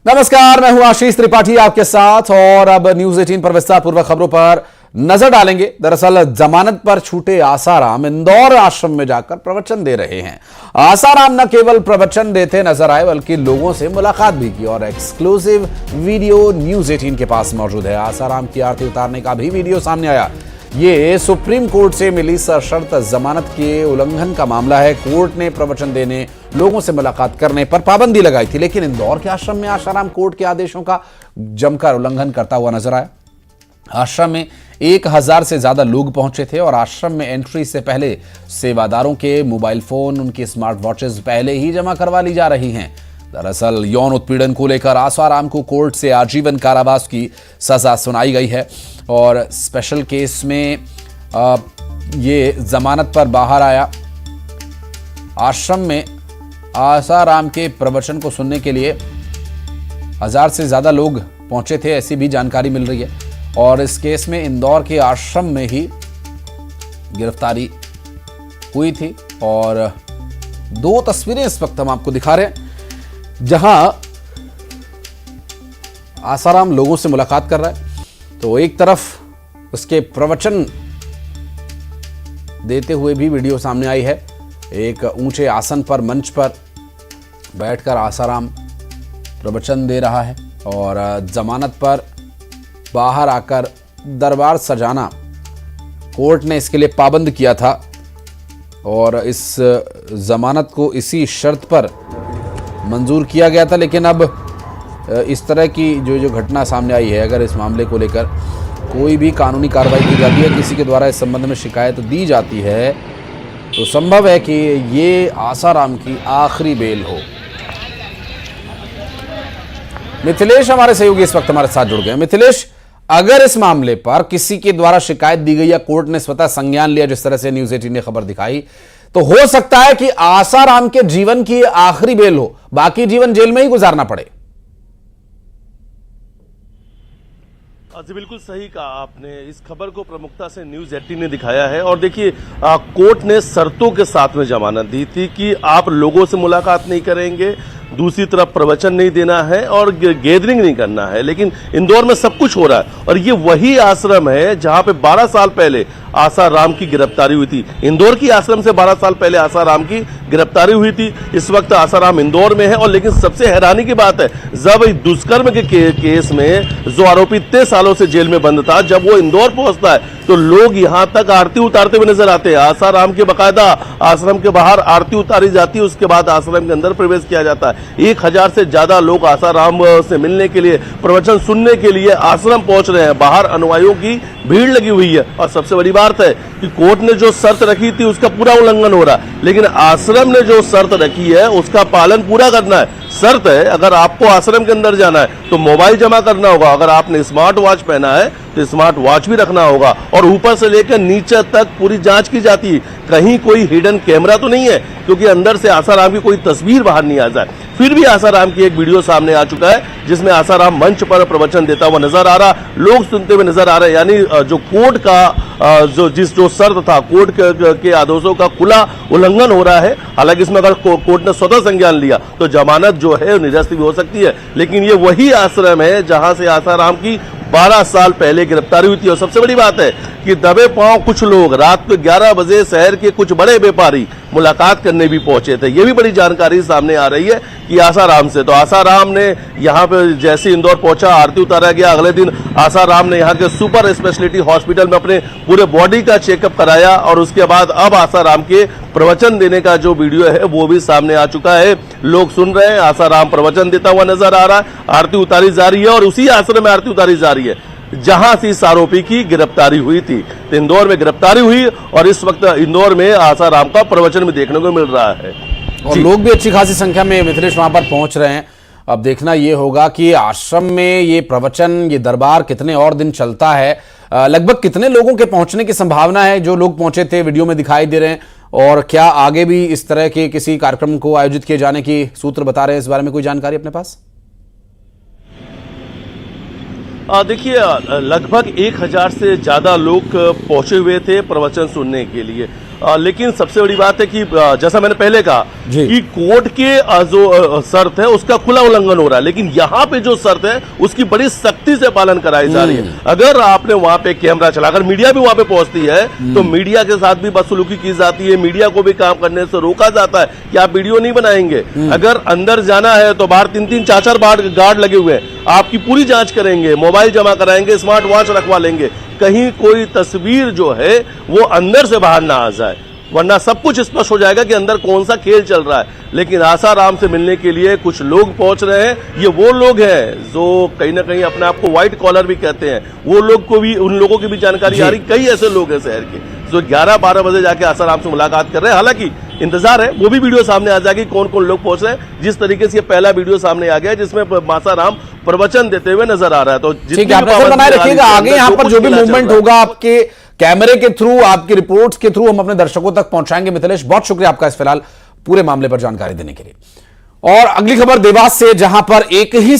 नमस्कार, मैं हूं आशीष त्रिपाठी आपके साथ और अब न्यूज 18 पर विस्तार पूर्वक खबरों पर नजर डालेंगे। दरअसल जमानत पर छूटे आसाराम इंदौर आश्रम में जाकर प्रवचन दे रहे हैं। आसाराम न केवल प्रवचन देते नजर आए बल्कि लोगों से मुलाकात भी की और एक्सक्लूसिव वीडियो न्यूज 18 के पास मौजूद है। आसाराम की आरती उतारने का भी वीडियो सामने आया। ये सुप्रीम कोर्ट से मिली सशर्त जमानत के उल्लंघन का मामला है। कोर्ट ने प्रवचन देने, लोगों से मुलाकात करने पर पाबंदी लगाई थी, लेकिन इंदौर के आश्रम में आसाराम कोर्ट के आदेशों का जमकर उल्लंघन करता हुआ नजर आया। आश्रम में 1000 से ज्यादा लोग पहुंचे थे और आश्रम में एंट्री से पहले सेवादारों के मोबाइल फोन, उनकी स्मार्ट वॉचेस पहले ही जमा करवा ली जा रही हैं। दरअसल यौन उत्पीड़न को लेकर आसाराम को कोर्ट से आजीवन कारावास की सजा सुनाई गई है और स्पेशल केस में ये जमानत पर बाहर आया। आश्रम में आसाराम के प्रवचन को सुनने के लिए 1000 से ज्यादा लोग पहुंचे थे, ऐसी भी जानकारी मिल रही है। और इस केस में इंदौर के आश्रम में ही गिरफ्तारी हुई थी और 2 तस्वीरें इस वक्त हम आपको दिखा रहे हैं, जहां आसाराम लोगों से मुलाकात कर रहा है तो एक तरफ उसके प्रवचन देते हुए भी वीडियो सामने आई है। एक ऊंचे आसन पर, मंच पर बैठकर आसाराम प्रवचन दे रहा है और जमानत पर बाहर आकर दरबार सजाना कोर्ट ने इसके लिए पाबंद किया था और इस जमानत को इसी शर्त पर मंजूर किया गया था। लेकिन अब इस तरह की जो घटना सामने आई है, अगर इस मामले को लेकर कोई भी कानूनी कार्रवाई की जाती है, किसी के द्वारा इस संबंध में शिकायत दी जाती है, तो संभव है कि ये आसाराम की आखिरी बेल हो। मिथिलेश हमारे सहयोगी इस वक्त हमारे साथ जुड़ गए। मिथिलेश, अगर इस मामले पर किसी के द्वारा शिकायत दी गई या कोर्ट ने स्वतः संज्ञान लिया, जिस तरह से न्यूज 18 ने खबर दिखाई, तो हो सकता है कि आसाराम के जीवन की आखिरी बेल हो, बाकी जीवन जेल में ही गुजारना पड़े। जी बिल्कुल सही कहा आपने। इस खबर को प्रमुखता से न्यूज 18 ने दिखाया है और देखिए कोर्ट ने शर्तों के साथ में जमानत दी थी कि आप लोगों से मुलाकात नहीं करेंगे, दूसरी तरफ प्रवचन नहीं देना है और गैदरिंग नहीं करना है। लेकिन इंदौर में सब कुछ हो रहा है और ये वही आश्रम है जहां पे 12 साल पहले आसाराम की गिरफ्तारी हुई थी। इंदौर की आश्रम से 12 साल पहले आसाराम की गिरफ्तारी हुई थी। इस वक्त आसाराम इंदौर में है और लेकिन सबसे हैरानी की बात है, जब दुष्कर्म के केस में जो आरोपी 3 सालों से जेल में बंद था, जब वो इंदौर पहुंचता है तो लोग यहां तक आरती उतारते हुए नजर आते हैं। आसाराम के बाकायदा आश्रम के बाहर आरती उतारी जाती है, उसके बाद आश्रम के अंदर प्रवेश किया जाता है। 1000 से ज्यादा लोग आसाराम से मिलने के लिए, प्रवचन सुनने के लिए आश्रम पहुंच रहे हैं। बाहर अनुयायियों की भीड़ लगी हुई है और सबसे बड़ी बात है कि कोर्ट ने जो शर्त रखी थी उसका पूरा उल्लंघन हो रहा है, लेकिन आश्रम ने जो शर्त रखी है उसका पालन पूरा करना है। शर्त है, अगर आपको आश्रम के अंदर जाना है तो मोबाइल जमा करना होगा, अगर आपने स्मार्ट वॉच पहना है तो स्मार्ट वॉच भी रखना होगा और ऊपर से लेकर नीचे तक पूरी जांच की जाती है, कहीं कोई हिडन कैमरा तो नहीं है, क्योंकि अंदर से आसाराम की कोई तस्वीर बाहर नहीं आ जाए। फिर भी आसाराम की एक वीडियो सामने आ चुका है जिसमें आसाराम मंच पर प्रवचन देता हुआ नजर आ रहा, लोग सुनते हुए नजर आ रहे हैं। यानी जो कोर्ट का जो शर्त था, कोर्ट के आदेशों का खुला उल्लंघन हो रहा है। हालांकि इसमें अगर कोर्ट ने स्वतः संज्ञान लिया तो जमानत जो है निरस्त भी हो सकती है, लेकिन ये वही आश्रम है जहां से आसाराम की 12 साल पहले गिरफ्तारी हुई थी। और सबसे बड़ी बात है कि दबे पांव कुछ लोग रात को 11 बजे शहर के कुछ बड़े व्यापारी मुलाकात करने भी पहुंचे थे। ये भी बड़ी जानकारी सामने आ रही है कि आसाराम से। तो आसाराम ने यहां पे जैसे इंदौर पहुंचा, आरती उतारा गया, अगले दिन आसाराम ने यहां के सुपर स्पेशलिटी हॉस्पिटल में अपने पूरे बॉडी का चेकअप कराया और उसके बाद अब आसाराम के प्रवचन देने का जो वीडियो है वो भी सामने आ चुका है। लोग सुन रहे हैं, आसाराम प्रवचन देता हुआ नजर आ रहा है, आरती उतारी जा रही है और उसी आश्रम में आरती उतारी जा रही है जहां से इस आरोपी की गिरफ्तारी हुई थी। तो इंदौर में गिरफ्तारी हुई और इस वक्त इंदौर में आसाराम का प्रवचन भी देखने को मिल रहा है और लोग भी अच्छी खासी संख्या में मिथिलेश वहां पर पहुंच रहे हैं। अब देखना यह होगा कि आश्रम में ये प्रवचन, ये दरबार कितने और दिन चलता है, लगभग कितने लोगों के पहुंचने की संभावना है। जो लोग पहुंचे थे वीडियो में दिखाई दे रहे हैं, और क्या आगे भी इस तरह के किसी कार्यक्रम को आयोजित किए जाने की सूत्र बता रहे हैं, इस बारे में कोई जानकारी अपने पास? देखिए लगभग 1000 से ज्यादा लोग पहुंचे हुए थे प्रवचन सुनने के लिए। लेकिन सबसे बड़ी बात है कि जैसा मैंने पहले कहा जी। कि कोर्ट के जो शर्त है उसका खुला उल्लंघन हो रहा है, लेकिन यहाँ पे जो शर्त है उसकी बड़ी सख्ती से पालन कराई जा रही है। अगर आपने वहां पे कैमरा चला, अगर मीडिया भी वहां पे पहुंचती है तो मीडिया के साथ भी बदसलूकी की जाती है, मीडिया को भी काम करने से रोका जाता है कि आप वीडियो नहीं बनाएंगे। अगर अंदर जाना है तो बाहर 3-3 4-4 गार्ड लगे हुए हैं, आपकी पूरी जांच करेंगे, मोबाइल जमा कराएंगे, स्मार्ट वॉच रखवा लेंगे, कहीं कोई तस्वीर जो है वो अंदर से बाहर ना आ जाए, वरना सब कुछ स्पष्ट हो जाएगा कि अंदर कौन सा खेल चल रहा है। लेकिन आसाराम से मिलने के लिए कुछ लोग पहुंच रहे हैं, ये वो लोग हैं जो कहीं ना कहीं अपने आप को व्हाइट कॉलर भी कहते हैं, वो लोग को भी, उन लोगों की भी जानकारी आ रही। कई ऐसे लोग हैं शहर के जो 11-12 बजे जाके आसाराम से मुलाकात कर रहे हैं। हालांकि इंतजार है, वो भी वीडियो सामने आ जाएगी कौन कौन लोग पहुंच रहे हैं। जिस तरीके से ये पहला वीडियो सामने आ गया जिसमें आसाराम प्रवचन देते हुए नजर आ रहा है, तो ठीक है, आप नजर बनाए रखिएगा। आगे यहाँ पर जो भी मूवमेंट होगा आपके कैमरे के थ्रू, आपकी रिपोर्ट्स के थ्रू हम अपने दर्शकों तक पहुंचाएंगे। मिथिलेश, बहुत शुक्रिया आपका इस फिलहाल पूरे मामले पर जानकारी देने के लिए। और अगली खबर देवास से, जहां पर एक ही